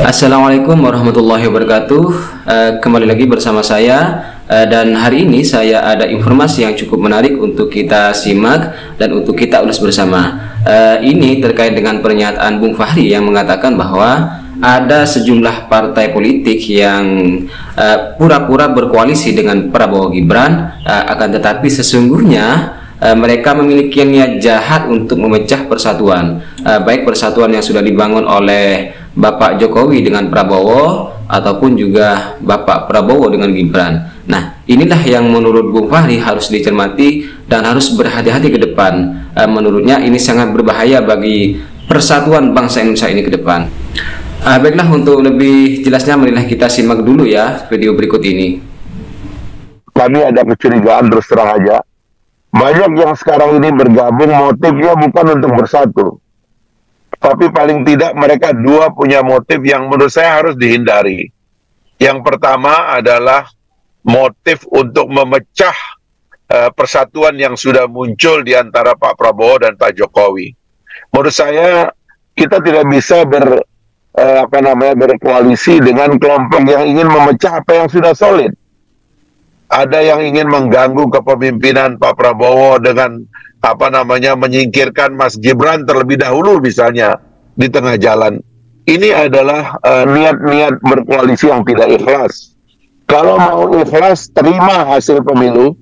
Assalamualaikum warahmatullahi wabarakatuh. Kembali lagi bersama saya, dan hari ini saya ada informasi yang cukup menarik untuk kita simak dan untuk kita ulas bersama. Ini terkait dengan pernyataan Bung Fahri yang mengatakan bahwa ada sejumlah partai politik yang pura-pura berkoalisi dengan Prabowo Gibran, akan tetapi sesungguhnya mereka memiliki niat jahat untuk memecah persatuan, baik persatuan yang sudah dibangun oleh Bapak Jokowi dengan Prabowo ataupun juga Bapak Prabowo dengan Gibran. Nah, inilah yang menurut Bung Fahri harus dicermati dan harus berhati-hati ke depan. Menurutnya ini sangat berbahaya bagi persatuan bangsa Indonesia ini ke depan. Baiklah, untuk lebih jelasnya marilah kita simak dulu ya video berikut ini. Kami ada kecurigaan, terus terang aja. Banyak yang sekarang ini bergabung motifnya bukan untuk bersatu. Tapi paling tidak mereka dua punya motif yang menurut saya harus dihindari. Yang pertama adalah motif untuk memecah persatuan yang sudah muncul di antara Pak Prabowo dan Pak Jokowi. Menurut saya kita tidak bisa berkoalisi dengan kelompok yang ingin memecah apa yang sudah solid. Ada yang ingin mengganggu kepemimpinan Pak Prabowo dengan menyingkirkan Mas Gibran terlebih dahulu misalnya di tengah jalan. Ini adalah niat-niat berkoalisi yang tidak ikhlas. Kalau mau ikhlas, terima hasil pemilu,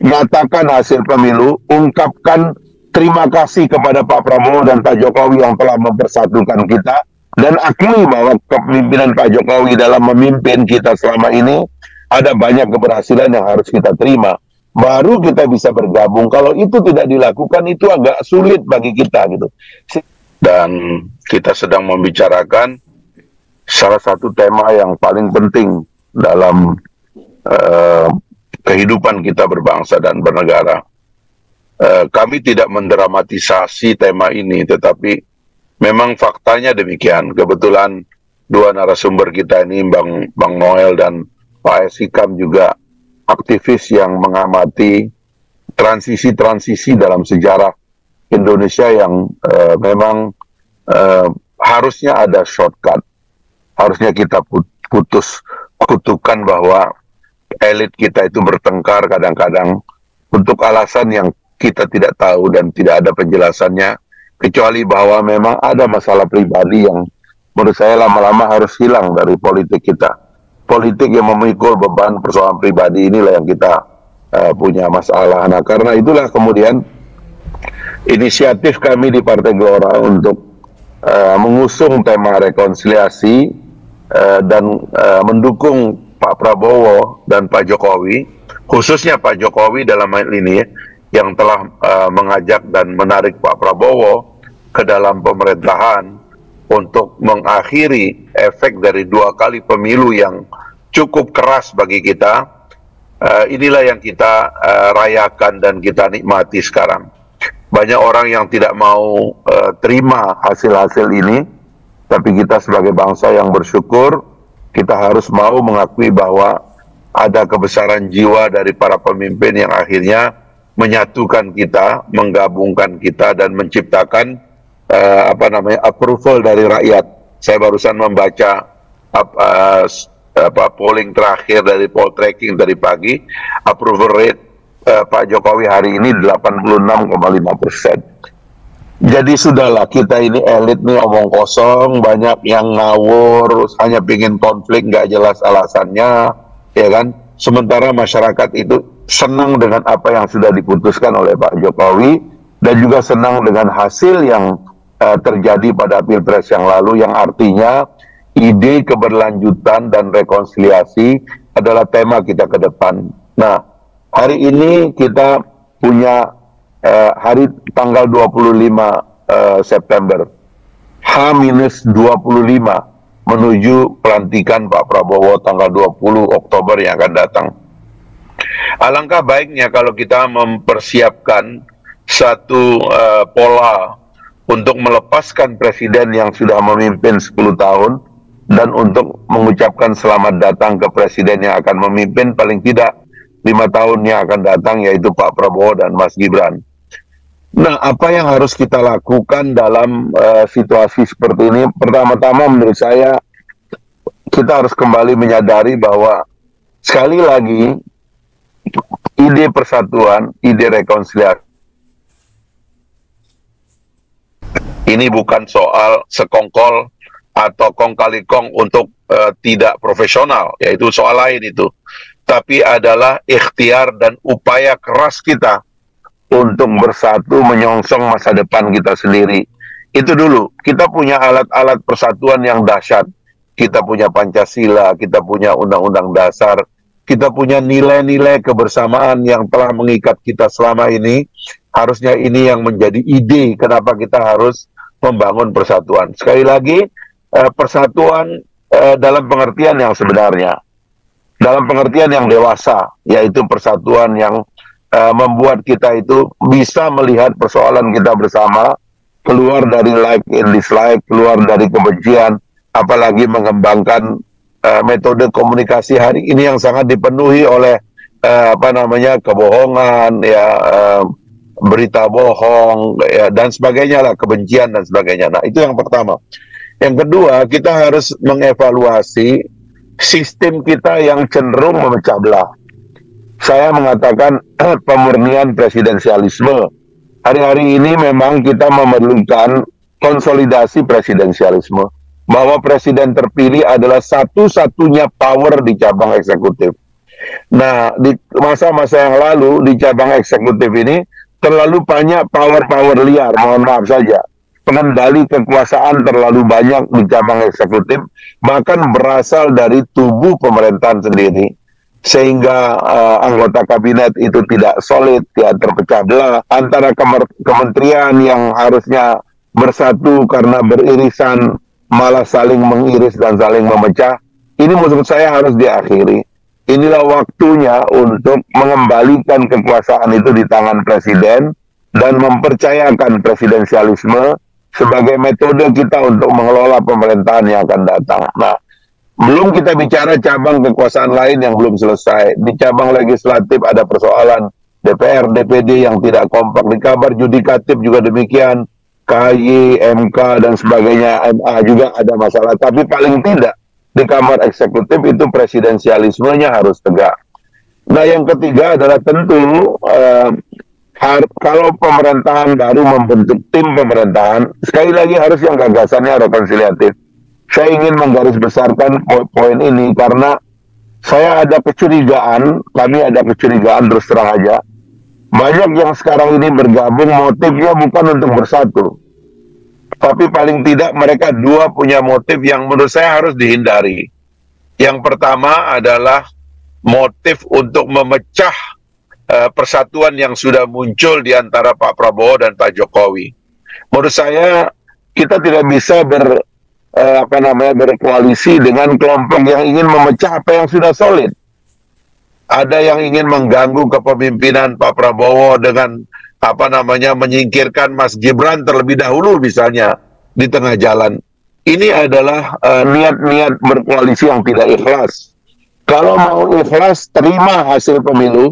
nyatakan hasil pemilu, ungkapkan terima kasih kepada Pak Prabowo dan Pak Jokowi yang telah mempersatukan kita, dan akui bahwa kepemimpinan Pak Jokowi dalam memimpin kita selama ini ada banyak keberhasilan yang harus kita terima. Baru kita bisa bergabung. Kalau itu tidak dilakukan, itu agak sulit bagi kita gitu. Dan kita sedang membicarakan salah satu tema yang paling penting dalam kehidupan kita berbangsa dan bernegara. Kami tidak mendramatisasi tema ini, tetapi memang faktanya demikian. Kebetulan dua narasumber kita ini, Bang Noel dan Pak Hikam, juga aktivis yang mengamati transisi-transisi dalam sejarah Indonesia yang memang harusnya ada shortcut. Harusnya kita putus kutukan bahwa elit kita itu bertengkar kadang-kadang untuk alasan yang kita tidak tahu dan tidak ada penjelasannya, kecuali bahwa memang ada masalah pribadi yang menurut saya lama-lama harus hilang dari politik kita. Politik yang memikul beban persoalan pribadi inilah yang kita punya masalah. Nah, karena itulah kemudian inisiatif kami di Partai Gelora untuk mengusung tema rekonsiliasi dan mendukung Pak Prabowo dan Pak Jokowi, khususnya Pak Jokowi dalam hal ini yang telah mengajak dan menarik Pak Prabowo ke dalam pemerintahan untuk mengakhiri efek dari 2 kali pemilu yang cukup keras bagi kita. Inilah yang kita rayakan dan kita nikmati sekarang. Banyak orang yang tidak mau terima hasil-hasil ini, tapi kita sebagai bangsa yang bersyukur, kita harus mau mengakui bahwa ada kebesaran jiwa dari para pemimpin yang akhirnya menyatukan kita, menggabungkan kita, dan menciptakan approval dari rakyat. Saya barusan membaca polling terakhir dari Poltreking tadi pagi, approval rate Pak Jokowi hari ini 86,5%. Jadi sudahlah, kita ini elit nih omong kosong, banyak yang ngawur, hanya pingin konflik nggak jelas alasannya, ya kan? Sementara masyarakat itu senang dengan apa yang sudah diputuskan oleh Pak Jokowi, dan juga senang dengan hasil yang terjadi pada Pilpres yang lalu, yang artinya ide keberlanjutan dan rekonsiliasi adalah tema kita ke depan. Nah, hari ini kita punya hari tanggal 25 September, H-25 menuju pelantikan Pak Prabowo tanggal 20 Oktober yang akan datang. Alangkah baiknya kalau kita mempersiapkan satu pola untuk melepaskan presiden yang sudah memimpin 10 tahun dan untuk mengucapkan selamat datang ke presiden yang akan memimpin paling tidak 5 tahun yang akan datang, yaitu Pak Prabowo dan Mas Gibran. Nah, apa yang harus kita lakukan dalam situasi seperti ini? Pertama-tama menurut saya kita harus kembali menyadari bahwa sekali lagi ide persatuan, ide rekonsiliasi ini bukan soal sekongkol atau kong kali kong untuk tidak profesional, yaitu soal lain itu. Tapi adalah ikhtiar dan upaya keras kita untuk bersatu menyongsong masa depan kita sendiri. Itu dulu, kita punya alat-alat persatuan yang dahsyat. Kita punya Pancasila, kita punya Undang-Undang Dasar, kita punya nilai-nilai kebersamaan yang telah mengikat kita selama ini. Harusnya ini yang menjadi ide kenapa kita harus membangun persatuan. Sekali lagi, persatuan dalam pengertian yang sebenarnya, dalam pengertian yang dewasa, yaitu persatuan yang membuat kita itu bisa melihat persoalan kita bersama, keluar dari like and dislike, keluar dari kebencian, apalagi mengembangkan metode komunikasi hari ini yang sangat dipenuhi oleh kebohongan, berita bohong, dan sebagainya lah, kebencian dan sebagainya. Nah, itu yang pertama. Yang kedua, kita harus mengevaluasi sistem kita yang cenderung memecah belah. Saya mengatakan pemurnian presidensialisme. Hari-hari ini memang kita memerlukan konsolidasi presidensialisme. Bahwa presiden terpilih adalah satu-satunya power di cabang eksekutif. Nah, di masa-masa yang lalu di cabang eksekutif ini terlalu banyak power-power liar, mohon maaf saja. Pengendali kekuasaan terlalu banyak di cabang eksekutif, bahkan berasal dari tubuh pemerintahan sendiri. Sehingga anggota kabinet itu tidak solid, ya, terpecah belah antara kementerian yang harusnya bersatu karena beririsan, malah saling mengiris dan saling memecah. Ini menurut saya harus diakhiri. Inilah waktunya untuk mengembalikan kekuasaan itu di tangan presiden dan mempercayakan presidensialisme sebagai metode kita untuk mengelola pemerintahan yang akan datang. Nah, belum kita bicara cabang kekuasaan lain yang belum selesai. Di cabang legislatif ada persoalan DPR, DPD yang tidak kompak. Di kabar yudikatif juga demikian. KY, MK, dan sebagainya, MA juga ada masalah. Tapi paling tidak, di kamar eksekutif itu presidensialismenya harus tegak. Nah, yang ketiga adalah tentu kalau pemerintahan baru membentuk tim pemerintahan, sekali lagi harus yang gagasannya rekonsiliatif. Saya ingin menggarisbesarkan poin ini karena saya ada kecurigaan, kami ada kecurigaan terus terang aja. Banyak yang sekarang ini bergabung motifnya bukan untuk bersatu. Tapi paling tidak mereka dua punya motif yang menurut saya harus dihindari. Yang pertama adalah motif untuk memecah persatuan yang sudah muncul di antara Pak Prabowo dan Pak Jokowi. Menurut saya kita tidak bisa berkoalisi dengan kelompok yang ingin memecah apa yang sudah solid. Ada yang ingin mengganggu kepemimpinan Pak Prabowo dengan menyingkirkan Mas Gibran terlebih dahulu misalnya di tengah jalan. Ini adalah niat-niat berkoalisi yang tidak ikhlas. Kalau mau ikhlas, terima hasil pemilu,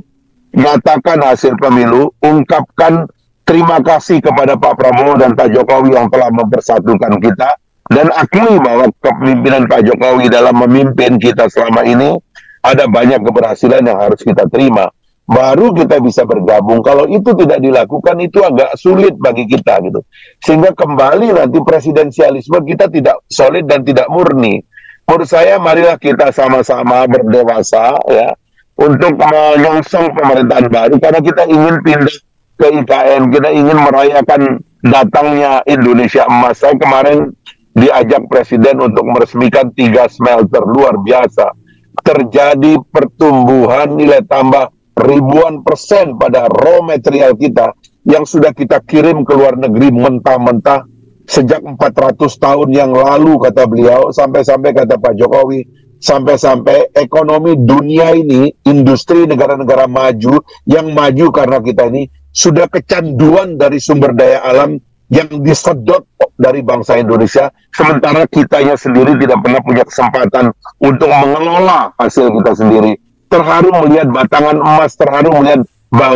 nyatakan hasil pemilu, ungkapkan terima kasih kepada Pak Prabowo dan Pak Jokowi yang telah mempersatukan kita, dan akui bahwa kepemimpinan Pak Jokowi dalam memimpin kita selama ini ada banyak keberhasilan yang harus kita terima. Baru kita bisa bergabung. Kalau itu tidak dilakukan, itu agak sulit bagi kita gitu. Sehingga kembali nanti presidensialisme kita tidak solid dan tidak murni. Menurut saya, marilah kita sama-sama berdewasa ya untuk menyongsong pemerintahan baru, karena kita ingin pindah ke IKN, kita ingin merayakan datangnya Indonesia Emas. Saya kemarin diajak presiden untuk meresmikan 3 smelter luar biasa. Terjadi pertumbuhan nilai tambah ribuan persen pada raw material kita yang sudah kita kirim ke luar negeri mentah-mentah sejak 400 tahun yang lalu, kata beliau, sampai-sampai kata Pak Jokowi, sampai-sampai ekonomi dunia ini, industri negara-negara maju, yang maju karena kita ini sudah kecanduan dari sumber daya alam yang disedot dari bangsa Indonesia, sementara kitanya sendiri tidak pernah punya kesempatan untuk mengelola hasil kita sendiri. Terharu melihat batangan emas, terharu melihat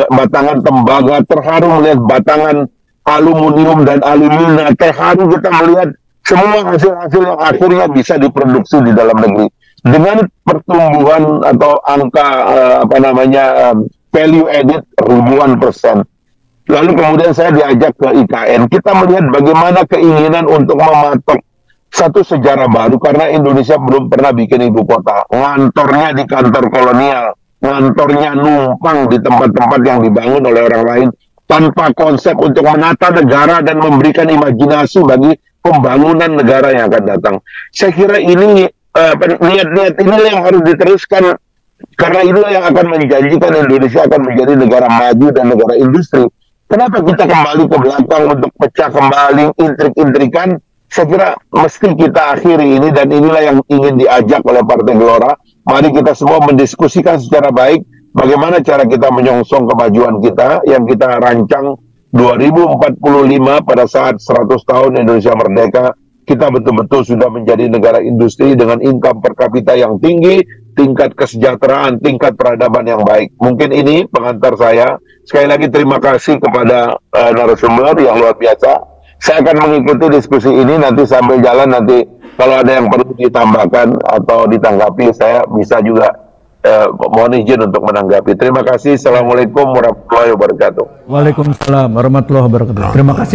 batangan tembaga, terharu melihat batangan aluminium dan alumina, terharu kita melihat semua hasil-hasil yang akhirnya bisa diproduksi di dalam negeri dengan pertumbuhan atau angka value added ribuan persen. Lalu kemudian saya diajak ke IKN. Kita melihat bagaimana keinginan untuk mematok satu sejarah baru karena Indonesia belum pernah bikin ibu kota. Ngantornya di kantor kolonial, ngantornya numpang di tempat-tempat yang dibangun oleh orang lain tanpa konsep untuk menata negara dan memberikan imajinasi bagi pembangunan negara yang akan datang. Saya kira ini niat-niat inilah yang harus diteruskan karena inilah yang akan menjanjikan Indonesia akan menjadi negara maju dan negara industri. Kenapa kita kembali ke belakang untuk pecah kembali intrik-intrikan? Saya kira mesti kita akhiri ini dan inilah yang ingin diajak oleh Partai Gelora. Mari kita semua mendiskusikan secara baik bagaimana cara kita menyongsong kemajuan kita yang kita rancang 2045 pada saat 100 tahun Indonesia merdeka. Kita betul-betul sudah menjadi negara industri dengan income per kapita yang tinggi, tingkat kesejahteraan, tingkat peradaban yang baik. Mungkin ini pengantar saya. Sekali lagi terima kasih kepada narasumber yang luar biasa. Saya akan mengikuti diskusi ini nanti sambil jalan, nanti kalau ada yang perlu ditambahkan atau ditanggapi, saya bisa juga mohon izin untuk menanggapi. Terima kasih. Assalamualaikum warahmatullahi wabarakatuh. Waalaikumsalam warahmatullahi wabarakatuh. Terima kasih.